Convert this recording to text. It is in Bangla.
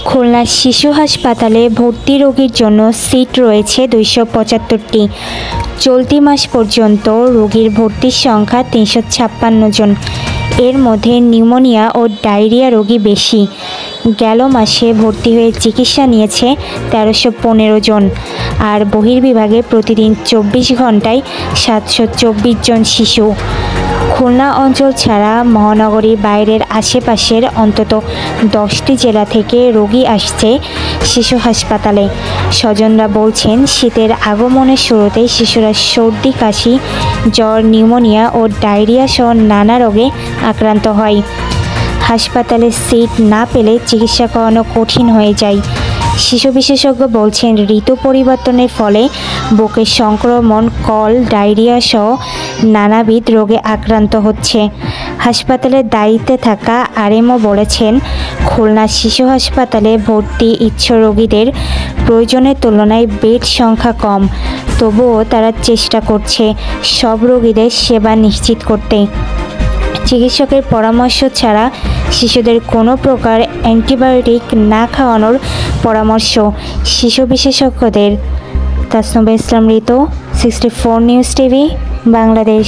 খুলনা শিশু হাসপাতালে ভর্তি রোগীর জন্য সিট রয়েছে 275টি। চলতি মাস পর্যন্ত রোগীর ভর্তির সংখ্যা 356 জন। এর মধ্যে নিউমোনিয়া ও ডায়রিয়া রোগী বেশি। গেল মাসে ভর্তি হয়ে চিকিৎসা নিয়েছে 1315 জন। আর বহির্বিভাগে প্রতিদিন 24 ঘন্টায় 724 জন শিশু। খুলনা অঞ্চল ছাড়া মহানগরীর বাইরের আশেপাশের অন্তত 10টি জেলা থেকে রোগী আসছে শিশু হাসপাতালে। স্বজনরা বলছেন, শীতের আগমনের শুরুতেই শিশুরা সর্দি, কাশি, জ্বর, নিউমোনিয়া ও ডায়রিয়া সহ নানা রোগে আক্রান্ত হয়। হাসপাতালে সিট না পেলে চিকিৎসা করানো কঠিন হয়ে যায়। শিশু বিশেষজ্ঞ বলছেন, ঋতু পরিবর্তনের ফলে বুকের সংক্রমণ, কল, ডায়রিয়া সহ নানাবিধ রোগে আক্রান্ত হচ্ছে। হাসপাতালের দায়িত্বে থাকা আরএমও বলেছেন, খুলনা শিশু হাসপাতালে ভর্তি ইচ্ছুক রোগীদের প্রয়োজনের তুলনায় বেড সংখ্যা কম। তবুও তারা চেষ্টা করছে সব রোগীদের সেবা নিশ্চিত করতে। চিকিৎসকের পরামর্শ ছাড়া শিশুদের কোনো প্রকার অ্যান্টিবায়োটিক না খাওয়ানোর পরামর্শ শিশু বিশেষজ্ঞদের। তাসনুবা ইসলাম ঋতু, 64 নিউজ টিভি, বাংলাদেশ।